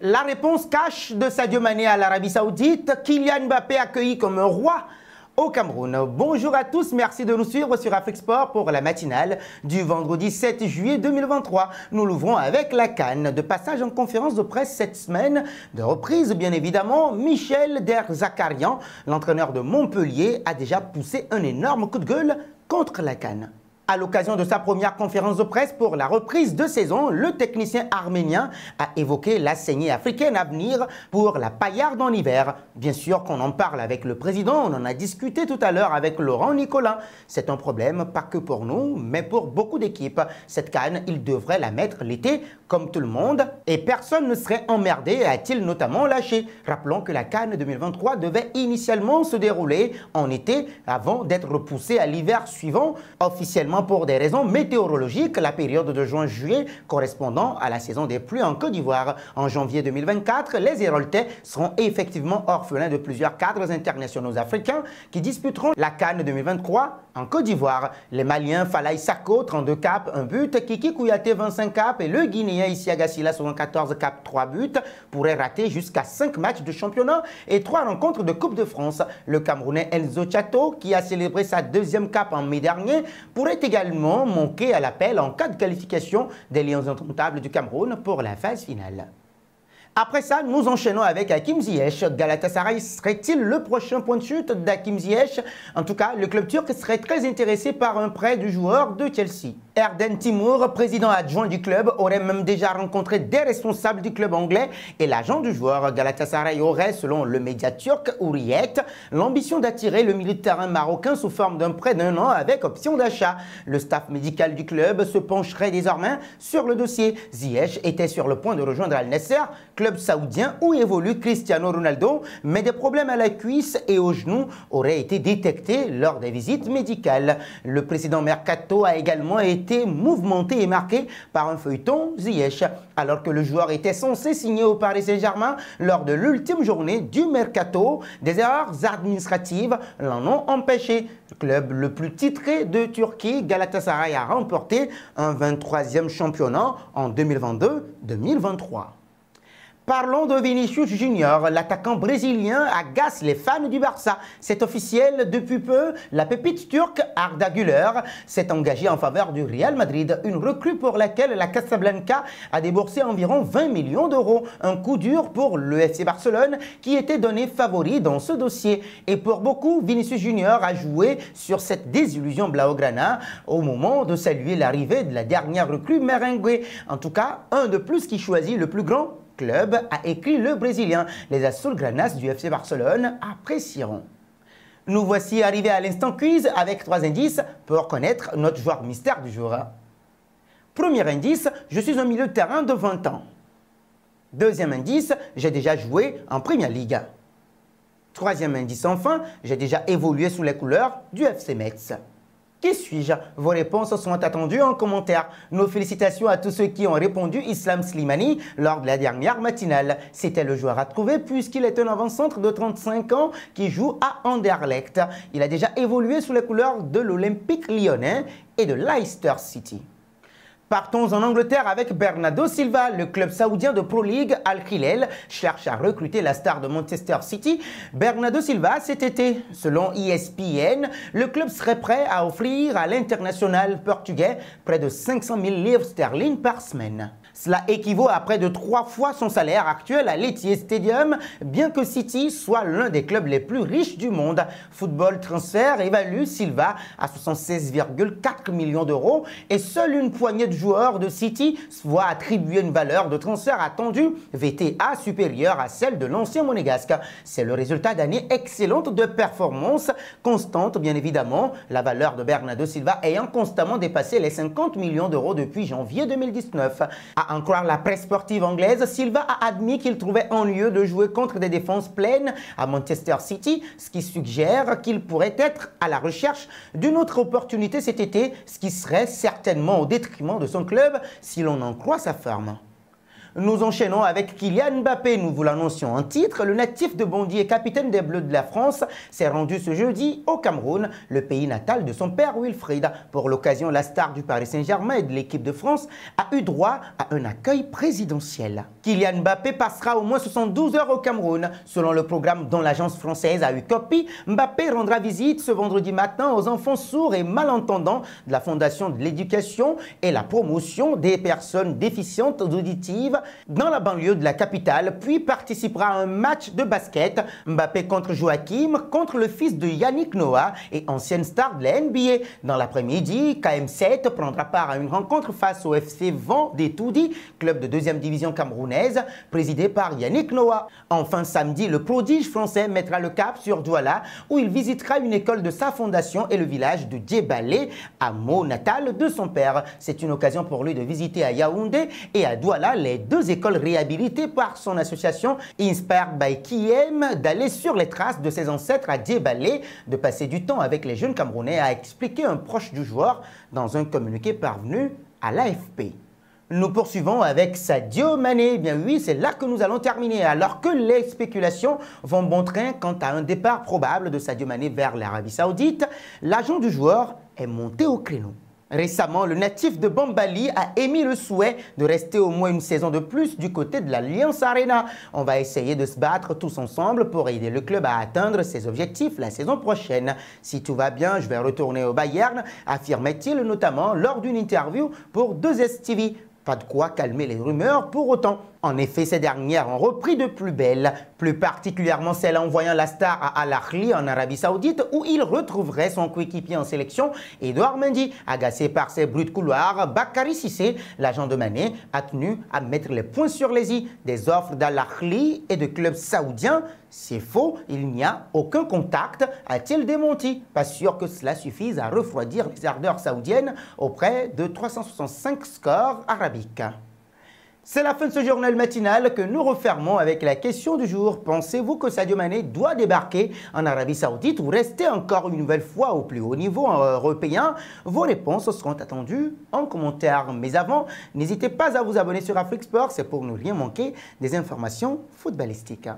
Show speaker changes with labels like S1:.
S1: La réponse cash de Sadio Mané à l'Arabie Saoudite, Kylian Mbappé accueilli comme un roi au Cameroun. Bonjour à tous, merci de nous suivre sur Afrique Sport pour la matinale du vendredi 7 juillet 2023. Nous l'ouvrons avec la CAN. De passage en conférence de presse cette semaine, de reprise bien évidemment, Michel Derzakarian, l'entraîneur de Montpellier, a déjà poussé un énorme coup de gueule contre la CAN. À l'occasion de sa première conférence de presse pour la reprise de saison, le technicien arménien a évoqué la saignée africaine à venir pour la paillarde en hiver. Bien sûr qu'on en parle avec le président, on en a discuté tout à l'heure avec Laurent Nicolin. C'est un problème pas que pour nous, mais pour beaucoup d'équipes. Cette CAN, il devrait la mettre l'été comme tout le monde et personne ne serait emmerdé, a-t-il notamment lâché. Rappelons que la CAN 2023 devait initialement se dérouler en été avant d'être repoussée à l'hiver suivant, officiellement pour des raisons météorologiques, la période de juin-juillet correspondant à la saison des pluies en Côte d'Ivoire. En janvier 2024, les Héroltais seront effectivement orphelins de plusieurs cadres internationaux africains qui disputeront la CAN 2023 en Côte d'Ivoire. Les Maliens Falaye Sako, 32 caps, 1 but, Kiki Kouyaté, 25 caps et le Guinéen Isiaga Silla, 74 caps, 3 buts, pourraient rater jusqu'à 5 matchs de championnat et 3 rencontres de Coupe de France. Le Camerounais Enzo Tchato, qui a célébré sa deuxième cape en mai dernier, pourrait également manquer à l'appel en cas de qualification des Lions indomptables du Cameroun pour la phase finale. Après ça, nous enchaînons avec Hakim Ziyech. Galatasaray serait-il le prochain point de chute d'Hakim Ziyech? En tout cas, le club turc serait très intéressé par un prêt du joueur de Chelsea. Erden Timur, président adjoint du club, aurait même déjà rencontré des responsables du club anglais et l'agent du joueur. Galatasaray aurait, selon le média turc Hurriyet, l'ambition d'attirer le milieu de terrain marocain sous forme d'un prêt d'1 an avec option d'achat. Le staff médical du club se pencherait désormais sur le dossier. Ziyech était sur le point de rejoindre Al Nassr, club saoudien où évolue Cristiano Ronaldo, mais des problèmes à la cuisse et au genou auraient été détectés lors des visites médicales. Le précédent mercato a également été mouvementé et marqué par un feuilleton Ziyech, alors que le joueur était censé signer au Paris Saint-Germain lors de l'ultime journée du mercato. Des erreurs administratives l'en ont empêché. Le club le plus titré de Turquie, Galatasaray, a remporté un 23e championnat en 2022-2023. Parlons de Vinicius Junior, l'attaquant brésilien agace les fans du Barça. C'est officiel depuis peu, la pépite turque Arda Güler s'est engagée en faveur du Real Madrid, une recrue pour laquelle la Casablanca a déboursé environ 20 millions d'euros. Un coup dur pour le FC Barcelone qui était donné favori dans ce dossier. Et pour beaucoup, Vinicius Junior a joué sur cette désillusion blaugrana au moment de saluer l'arrivée de la dernière recrue merengue. En tout cas, un de plus qui choisit le plus grand club, a écrit le Brésilien. Les Azulgranas du FC Barcelone apprécieront. Nous voici arrivés à l'instant quiz avec 3 indices pour connaître notre joueur mystère du jour. Premier indice, je suis un milieu de terrain de 20 ans. Deuxième indice, j'ai déjà joué en Premier League. Troisième indice enfin, j'ai déjà évolué sous les couleurs du FC Metz. Qui suis-je? Vos réponses sont attendues en commentaire. Nos félicitations à tous ceux qui ont répondu Islam Slimani lors de la dernière matinale. C'était le joueur à trouver puisqu'il est un avant-centre de 35 ans qui joue à Anderlecht. Il a déjà évolué sous les couleurs de l'Olympique lyonnais et de Leicester City. Partons en Angleterre avec Bernardo Silva. Le club saoudien de Pro League Al Hilal cherche à recruter la star de Manchester City, Bernardo Silva, cet été. Selon ESPN, le club serait prêt à offrir à l'international portugais près de 500 000 livres sterling par semaine. Cela équivaut à près de 3 fois son salaire actuel à l'Etihad Stadium, bien que City soit l'un des clubs les plus riches du monde. Football Transfer évalue Silva à 76,4 millions d'euros et seule une poignée de joueurs de City se voit attribuer une valeur de transfert attendue VTA supérieure à celle de l'ancien monégasque. C'est le résultat d'années excellentes de performances constantes, bien évidemment, la valeur de Bernardo Silva ayant constamment dépassé les 50 millions d'euros depuis janvier 2019. À en croire la presse sportive anglaise, Silva a admis qu'il trouvait ennuyeux de jouer contre des défenses pleines à Manchester City, ce qui suggère qu'il pourrait être à la recherche d'une autre opportunité cet été, ce qui serait certainement au détriment de son club si l'on en croit sa forme. Nous enchaînons avec Kylian Mbappé. Nous vous l'annoncions en titre. Le natif de Bondy et capitaine des Bleus de la France s'est rendu ce jeudi au Cameroun, le pays natal de son père Wilfried. Pour l'occasion, la star du Paris Saint-Germain et de l'équipe de France a eu droit à un accueil présidentiel. Kylian Mbappé passera au moins 72 heures au Cameroun. Selon le programme dont l'agence française a eu copie, Mbappé rendra visite ce vendredi matin aux enfants sourds et malentendants de la Fondation de l'éducation et la promotion des personnes déficientes auditives dans la banlieue de la capitale, puis participera à un match de basket. Mbappé contre Joachim, contre le fils de Yannick Noah et ancienne star de la NBA. Dans l'après-midi, KM7 prendra part à une rencontre face au FC Vendée-Toudi, club de 2e division camerounaise, présidé par Yannick Noah. Enfin, samedi, le prodige français mettra le cap sur Douala, où il visitera une école de sa fondation et le village de Djebalé, hameau natal de son père. C'est une occasion pour lui de visiter à Yaoundé et à Douala les deux écoles réhabilitées par son association Inspired by Kiem, d'aller sur les traces de ses ancêtres à Djebalé, de passer du temps avec les jeunes Camerounais, a expliqué un proche du joueur dans un communiqué parvenu à l'AFP. Nous poursuivons avec Sadio Mané. Eh bien oui, c'est là que nous allons terminer. Alors que les spéculations vont bon train quant à un départ probable de Sadio Mané vers l'Arabie Saoudite, l'agent du joueur est monté au créneau. Récemment, le natif de Bambali a émis le souhait de rester au moins une saison de plus du côté de l'Alliance Arena. On va essayer de se battre tous ensemble pour aider le club à atteindre ses objectifs la saison prochaine. Si tout va bien, je vais retourner au Bayern, affirmait-il notamment lors d'une interview pour 2STV. Pas de quoi calmer les rumeurs pour autant. En effet, ces dernières ont repris de plus belle, plus particulièrement celle envoyant la star à Al Ahly en Arabie Saoudite où il retrouverait son coéquipier en sélection, Edouard Mendy. Agacé par ses bruits de couloir, Bakary Cissé, l'agent de Mané, a tenu à mettre les points sur les i. Des offres d'Al Ahly et de clubs saoudiens, c'est faux, il n'y a aucun contact, a-t-il démenti. Pas sûr que cela suffise à refroidir les ardeurs saoudiennes auprès de 365 scores arabiques. C'est la fin de ce journal matinal que nous refermons avec la question du jour. Pensez-vous que Sadio Mané doit débarquer en Arabie Saoudite ou rester encore une nouvelle fois au plus haut niveau européen? Vos réponses seront attendues en commentaire. Mais avant, n'hésitez pas à vous abonner sur Afrique Sport, c'est pour ne rien manquer des informations footballistiques.